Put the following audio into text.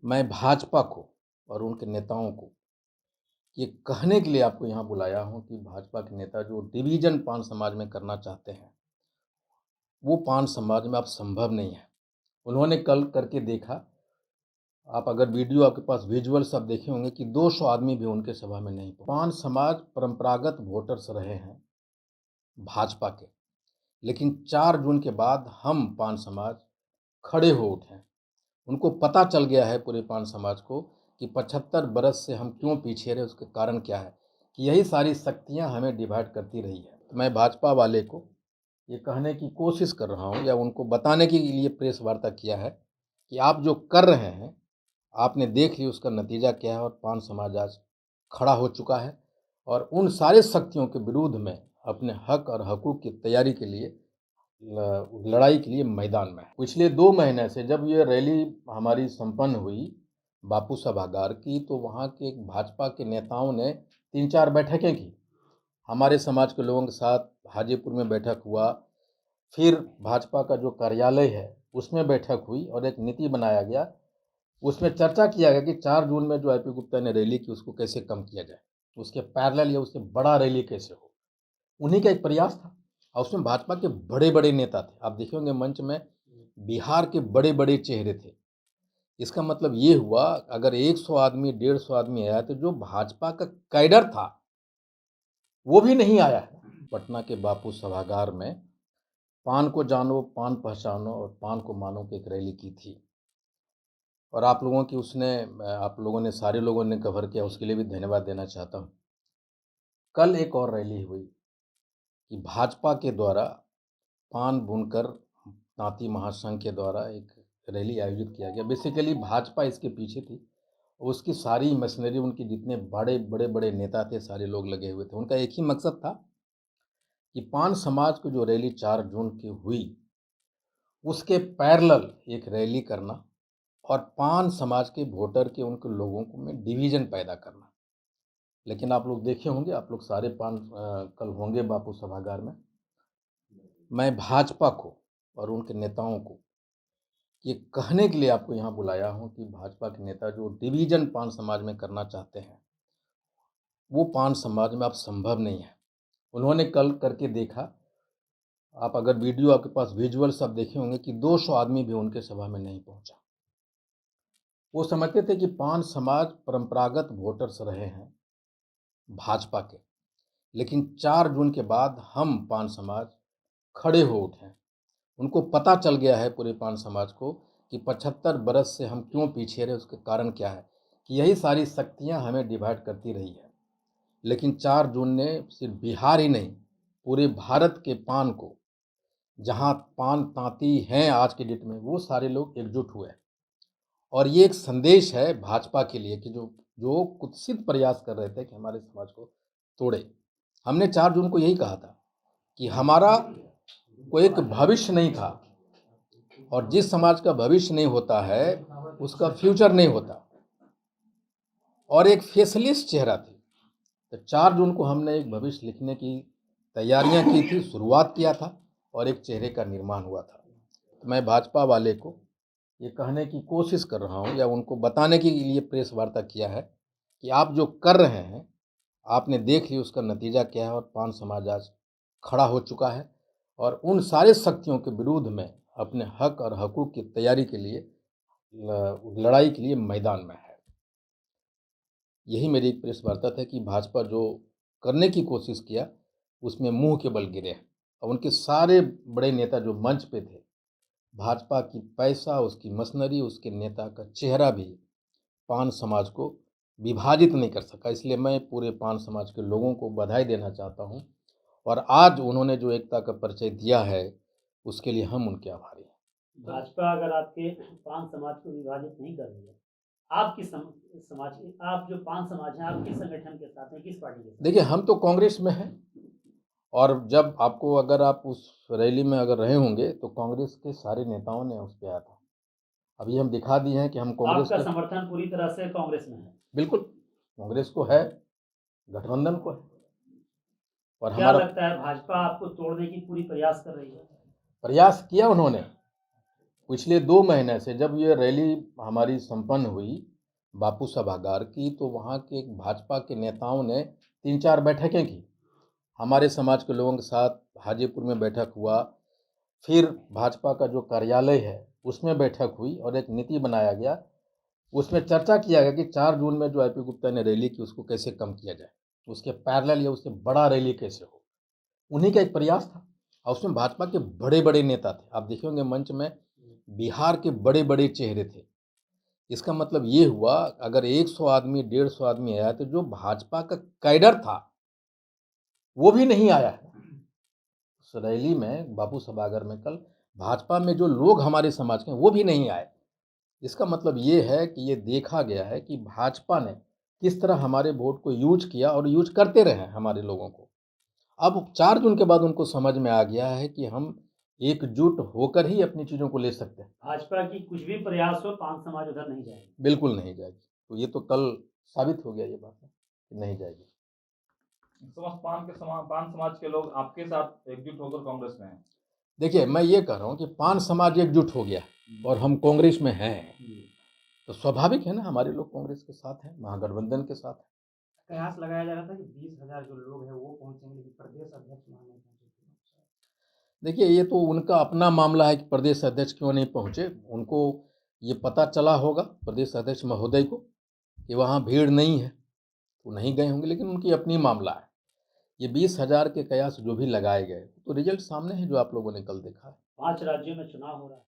मैं भाजपा को और उनके नेताओं को ये कहने के लिए आपको यहाँ बुलाया हूँ कि भाजपा के नेता जो डिवीज़न पान समाज में करना चाहते हैं, वो पान समाज में अब संभव नहीं है। उन्होंने कल करके देखा, आप अगर वीडियो आपके पास विजुअल्स आप देखे होंगे कि 200 आदमी भी उनके सभा में नहीं पहुँचे। पान समाज परंपरागत वोटर्स रहे हैं भाजपा के, लेकिन 4 जून के बाद हम पान समाज खड़े हो उठे हैं। उनको पता चल गया है पूरे पान समाज को कि 75 बरस से हम क्यों पीछे रहे, उसके कारण क्या है कि यही सारी शक्तियां हमें डिवाइड करती रही है। तो मैं भाजपा वाले को ये कहने की कोशिश कर रहा हूं या उनको बताने के लिए प्रेस वार्ता किया है कि आप जो कर रहे हैं, आपने देख ली उसका नतीजा क्या है और पान समाज आज खड़ा हो चुका है और उन सारे शक्तियों के विरुद्ध में अपने हक और हकूक़ की तैयारी के लिए लड़ाई के लिए मैदान में है। पिछले 2 महीने से जब ये रैली हमारी संपन्न हुई बापू सभागार की, तो वहाँ के भाजपा के नेताओं ने 3-4 बैठकें की। हमारे समाज के लोगों के साथ हाजीपुर में बैठक हुआ, फिर भाजपा का जो कार्यालय है उसमें बैठक हुई और एक नीति बनाया गया। उसमें चर्चा किया गया कि 4 जून में जो आईपी गुप्ता ने रैली की उसको कैसे कम किया जाए, उसके पैरेलल या उससे बड़ा रैली कैसे हो। उन्हीं का एक प्रयास था और उसमें भाजपा के बड़े-बड़े नेता थे। आप देखे होंगे मंच में बिहार के बड़े-बड़े चेहरे थे। इसका मतलब ये हुआ अगर 100 आदमी, 150 आदमी आया तो जो भाजपा का कैडर था, वो भी नहीं आया है। पटना के बापू सभागार में पान को जानो, पान पहचानो और पान को मानो की एक रैली की थी और आप लोगों की आप लोगों ने, सारे लोगों ने कवर किया, उसके लिए भी धन्यवाद देना चाहता हूँ। कल एक और रैली हुई कि भाजपा के द्वारा पान बुनकर तांती महासंघ के द्वारा एक रैली आयोजित किया गया। बेसिकली भाजपा इसके पीछे थी। उसकी सारी मशीनरी, उनके जितने बड़े नेता थे, सारे लोग लगे हुए थे। उनका एक ही मकसद था कि पान समाज को जो रैली 4 जून की हुई, उसके पैरेलल एक रैली करना और पान समाज के वोटर के, उनके लोगों को में डिवीज़न पैदा करना। लेकिन आप लोग देखे होंगे, आप लोग सारे कल होंगे बापू सभागार में। मैं भाजपा को और उनके नेताओं को ये कहने के लिए आपको यहाँ बुलाया हूँ कि भाजपा के नेता जो डिवीज़न पान समाज में करना चाहते हैं, वो पान समाज में अब संभव नहीं है। उन्होंने कल करके देखा, आप अगर वीडियो आपके पास विजुअल्स आप देखे होंगे कि 200 आदमी भी उनके सभा में नहीं पहुँचा। वो समझते थे कि पान समाज परंपरागत वोटर्स रहे हैं भाजपा के, लेकिन 4 जून के बाद हम पान समाज खड़े हो उठे हैं। उनको पता चल गया है पूरे पान समाज को कि 75 बरस से हम क्यों पीछे रहे, उसके कारण क्या है कि यही सारी शक्तियां हमें डिवाइड करती रही है। लेकिन 4 जून ने सिर्फ बिहार ही नहीं, पूरे भारत के पान को, जहां पान तांती हैं आज के डेट में, वो सारे लोग एकजुट हुए और ये एक संदेश है भाजपा के लिए कि जो जो कुत्सित प्रयास कर रहे थे कि हमारे समाज को तोड़े। हमने 4 जून को यही कहा था कि हमारा कोई एक भविष्य नहीं था और जिस समाज का भविष्य नहीं होता है, उसका फ्यूचर नहीं होता और एक फेसलेस चेहरा थी। तो 4 जून को हमने एक भविष्य लिखने की तैयारियां की थी, शुरुआत किया था और एक चेहरे का निर्माण हुआ था। तो मैं भाजपा वाले को ये कहने की कोशिश कर रहा हूँ या उनको बताने के लिए प्रेस वार्ता किया है कि आप जो कर रहे हैं, आपने देख ली उसका नतीजा क्या है और पान समाज आज खड़ा हो चुका है और उन सारे शक्तियों के विरुद्ध में अपने हक और हकूक़ की तैयारी के लिए लड़ाई के लिए मैदान में है। यही मेरी एक प्रेस वार्ता था कि भाजपा जो करने की कोशिश किया, उसमें मुँह के बल गिरे हैं और उनके सारे बड़े नेता जो मंच पे थे, भाजपा की पैसा, उसकी मशीनरी, उसके नेता का चेहरा भी पान समाज को विभाजित नहीं कर सका। इसलिए मैं पूरे पान समाज के लोगों को बधाई देना चाहता हूँ और आज उन्होंने जो एकता का परिचय दिया है, उसके लिए हम उनके आभारी हैं। भाजपा अगर आपके पान समाज को विभाजित नहीं कर रही है, आपकी समाज आप जो पान समाज हैं, आप किस संगठन के साथ हैं, किस पार्टी के साथ? देखिए, हम तो कांग्रेस में हैं और जब आपको, अगर आप उस रैली में अगर रहे होंगे तो कांग्रेस के सारे नेताओं ने उस पे आया था। अभी हम दिखा दिए हैं कि हम कांग्रेस आपका के, समर्थन पूरी तरह से कांग्रेस में है। बिल्कुल कांग्रेस को है, गठबंधन को है और क्या हमारा लगता है भाजपा आपको तोड़ने की पूरी प्रयास कर रही है? प्रयास किया उन्होंने। पिछले 2 महीने से जब ये रैली हमारी संपन्न हुई बापू सभागार की, तो वहाँ के एक भाजपा के नेताओं ने 3-4 बैठकें की। हमारे समाज के लोगों के साथ हाजीपुर में बैठक हुआ, फिर भाजपा का जो कार्यालय है, उसमें बैठक हुई और एक नीति बनाया गया। उसमें चर्चा किया गया कि 4 जून में जो आईपी गुप्ता ने रैली की, उसको कैसे कम किया जाए, उसके पैरेलल या उससे बड़ा रैली कैसे हो। उन्हीं का एक प्रयास था और उसमें भाजपा के बड़े-बड़े नेता थे। आप देखे होंगे मंच में बिहार के बड़े-बड़े चेहरे थे। इसका मतलब ये हुआ अगर 100 आदमी, 150 आदमी आया तो जो भाजपा का कैडर था, वो भी नहीं आया है। उस रैली में बापू सभागार में कल भाजपा में जो लोग हमारे समाज के हैं, वो भी नहीं आए। इसका मतलब ये है कि ये देखा गया है कि भाजपा ने किस तरह हमारे वोट को यूज़ किया और यूज़ करते रहे हैं हमारे लोगों को। अब 4 जून के बाद उनको समझ में आ गया है कि हम एकजुट होकर ही अपनी चीज़ों को ले सकते हैं। भाजपा की कुछ भी प्रयास हो, पान समाज उधर नहीं जाएगी। बिल्कुल नहीं जाएगी। तो ये तो कल साबित हो गया ये बात है कि नहीं जाएगी। समस्त पान समाज के लोग आपके साथ एकजुट होकर कांग्रेस में हैं। देखिए, मैं ये कह रहा हूँ कि पान समाज एकजुट हो गया है और हम कांग्रेस में हैं, तो स्वाभाविक है ना हमारे लोग कांग्रेस के साथ हैं, महागठबंधन के साथ हैं। कयास लगाया जा रहा था कि 20,000 जो लोग हैं वो पहुंचेंगे, लेकिन प्रदेश अध्यक्ष वहां नहीं पहुंचे। देखिए, ये तो उनका अपना मामला है कि प्रदेश अध्यक्ष क्यों नहीं पहुँचे। उनको ये पता चला होगा प्रदेश अध्यक्ष महोदय को कि वहाँ भीड़ नहीं है, तो नहीं गए होंगे, लेकिन उनकी अपनी मामला है। ये 20,000 के कयास जो भी लगाए गए, तो रिजल्ट सामने है जो आप लोगों ने कल देखा है। 5 राज्यों में चुनाव हो रहा है।